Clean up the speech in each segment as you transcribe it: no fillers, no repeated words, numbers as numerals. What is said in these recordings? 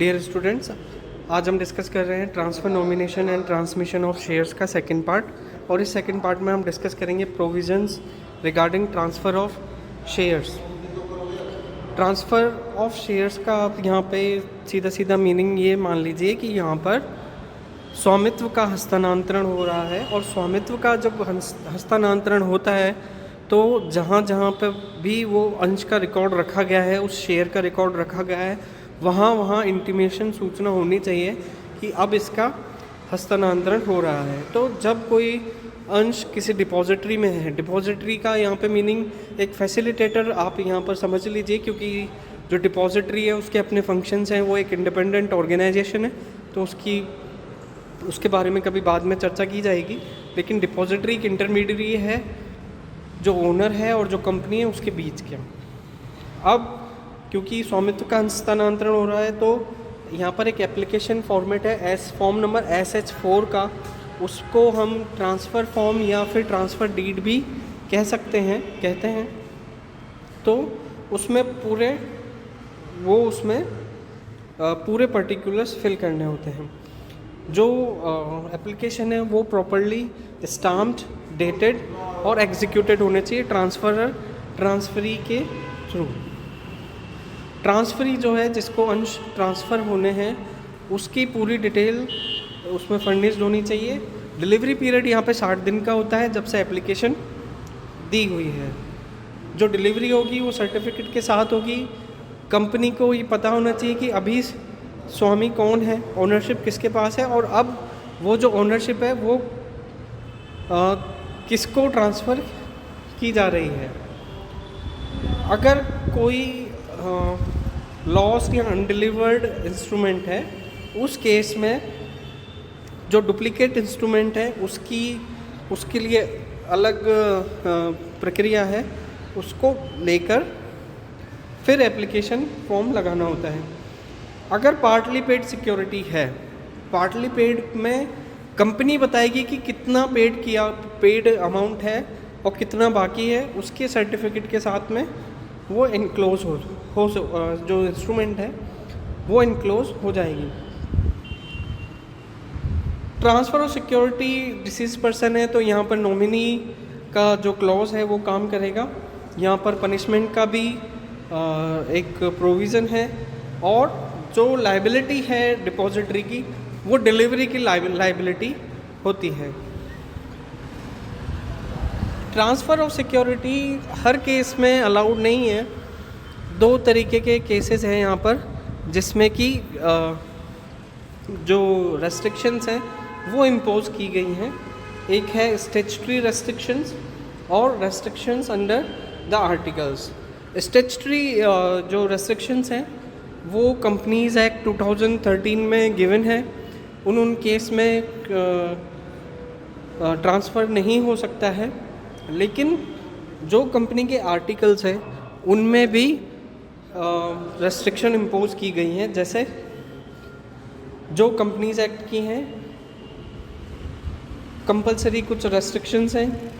Dear students, आज हम discuss कर रहे हैं transfer nomination and transmission of shares का सेकंड पार्ट। और इस सेकंड पार्ट में हम डिस्कस करेंगे provisions regarding transfer of shares. Transfer of shares का आप यहाँ पे सीधा सीधा मीनिंग ये मान लीजिए कि यहाँ पर स्वामित्व का हस्तांतरण हो रहा है। और स्वामित्व का जब हस्तांतरण होता है तो जहाँ जहाँ पर भी वो अंश का रिकॉर्ड रखा गया है, उस शेयर का रिकॉर्ड रखा गया है, वहाँ वहाँ इंटीमेशन सूचना होनी चाहिए कि अब इसका हस्तांतरण हो रहा है। तो जब कोई अंश किसी डिपॉजिटरी में है, डिपॉजिटरी का यहाँ पे मीनिंग एक फैसिलिटेटर आप यहाँ पर समझ लीजिए, क्योंकि जो डिपॉजिटरी है उसके अपने फंक्शंस हैं, वो एक इंडिपेंडेंट ऑर्गेनाइजेशन है, तो उसके बारे में कभी बाद में चर्चा की जाएगी। लेकिन डिपॉजिटरी एक इंटरमीडियरी है जो ओनर है और जो कंपनी है उसके बीच के। अब क्योंकि स्वामित्व का हस्तांतरण हो रहा है तो यहाँ पर एक एप्लीकेशन फॉर्मेट है फॉर्म नंबर SH4 का, उसको हम ट्रांसफ़र फॉर्म या फिर ट्रांसफ़र डीड भी कहते हैं। तो उसमें पूरे पर्टिकुलर्स फिल करने होते हैं। जो एप्लीकेशन है वो प्रॉपरली स्टाम्प्ड, डेटेड और एग्जीक्यूटेड होने चाहिए ट्रांसफरी के थ्रू। ट्रांसफरी जो है, जिसको अंश ट्रांसफ़र होने हैं, उसकी पूरी डिटेल उसमें फर्निश्ड होनी चाहिए। डिलीवरी पीरियड यहाँ पे 60 दिन का होता है जब से एप्लीकेशन दी हुई है। जो डिलीवरी होगी वो सर्टिफिकेट के साथ होगी। कंपनी को ये पता होना चाहिए कि अभी स्वामी कौन है, ओनरशिप किसके पास है, और अब वो जो ओनरशिप है वो किसको ट्रांसफ़र की जा रही है। अगर कोई लॉस्ट या अनडिलीवर्ड इंस्ट्रूमेंट है, उस केस में जो डुप्लीकेट इंस्ट्रूमेंट है उसके लिए अलग प्रक्रिया है, उसको लेकर फिर एप्लीकेशन फॉर्म लगाना होता है। अगर पार्टली पेड सिक्योरिटी है, पार्टली पेड में कंपनी बताएगी कि कितना पेड अमाउंट है और कितना बाकी है, उसके सर्टिफिकेट के साथ में वो इनक्लोज हो जो इंस्ट्रूमेंट है वो इनक्लोज हो जाएगी। Transfer of security disease person है तो यहाँ पर नॉमिनी का जो क्लॉज है वो काम करेगा। यहाँ पर पनिशमेंट का भी एक प्रोविज़न है, और जो लाइबिलिटी है डिपॉजिटरी की वो डिलीवरी की लाइबिलिटी होती है। Transfer of security her case में अलाउड नहीं है। 2 तरीके के केसेस हैं यहाँ पर, जिसमें कि जो रेस्ट्रिक्शंस हैं वो इम्पोज की गई हैं। एक है स्टैट्यूटरी रेस्ट्रिक्शंस और restrictions under the articles. Statutory जो रेस्ट्रिक्शंस हैं वो कंपनीज़ एक्ट 2013 में गिवन है। उन केस में ट्रांसफ़र नहीं हो सकता है, लेकिन जो कंपनी के आर्टिकल्स हैं उनमें भी रेस्ट्रिक्शन इम्पोज की गई हैं। जैसे जो कंपनीज एक्ट की हैं कंपलसरी कुछ रेस्ट्रिक्शंस हैं।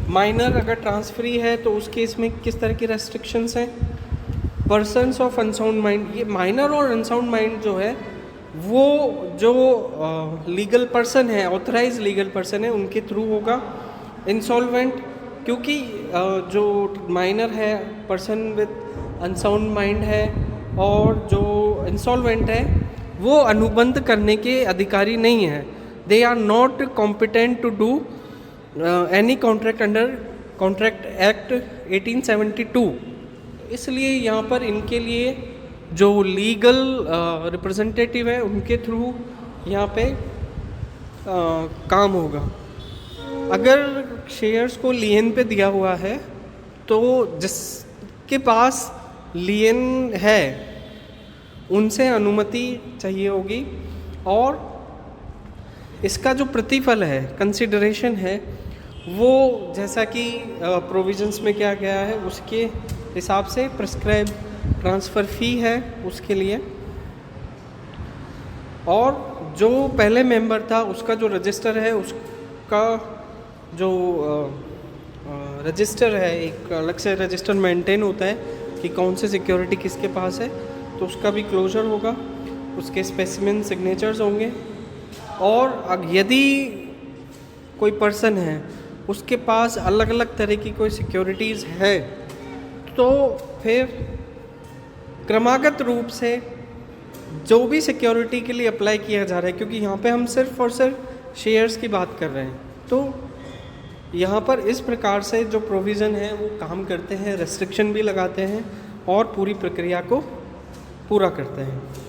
माइनर अगर ट्रांसफरी है तो उस केस में किस तरह की रेस्ट्रिक्शंस हैं। पर्सन्स ऑफ अनसाउंड माइंड, ये माइनर और अनसाउंड माइंड जो है वो जो लीगल पर्सन है, ऑथराइज लीगल पर्सन है, उनके थ्रू होगा। इंसॉल्वेंट, क्योंकि जो माइनर है पर्सन विद अनसाउंड माइंड है, और जो इंसॉल्वेंट है वो अनुबंध करने के अधिकारी नहीं है। They are not competent to do any contract under contract act 1872। इसलिए यहाँ पर इनके लिए जो लीगल रिप्रेजेंटेटिव है उनके थ्रू यहाँ पे काम होगा। अगर शेयर्स को लियन पे दिया हुआ है तो जिसके पास लियन है उनसे अनुमति चाहिए होगी, और इसका जो प्रतिफल है, कंसिडरेशन है, वो जैसा कि प्रोविजंस में क्या गया है उसके हिसाब से प्रिस्क्राइब ट्रांसफ़र फ़ी है उसके लिए। और जो पहले मेंबर था उसका जो रजिस्टर है, उसका जो रजिस्टर है, एक अलग से रजिस्टर मेंटेन होता है कि कौन सी सिक्योरिटी किसके पास है, तो उसका भी क्लोजर होगा। उसके स्पेसिमेन सिग्नेचर्स होंगे। और यदि कोई पर्सन है उसके पास अलग अलग तरह की कोई सिक्योरिटीज़ है तो फिर क्रमागत रूप से जो भी सिक्योरिटी के लिए अप्लाई किया जा रहा है, क्योंकि यहाँ पे हम सिर्फ और सिर्फ शेयर्स की बात कर रहे हैं, तो यहाँ पर इस प्रकार से जो प्रोविज़न है वो काम करते हैं, रेस्ट्रिक्शन भी लगाते हैं और पूरी प्रक्रिया को पूरा करते हैं।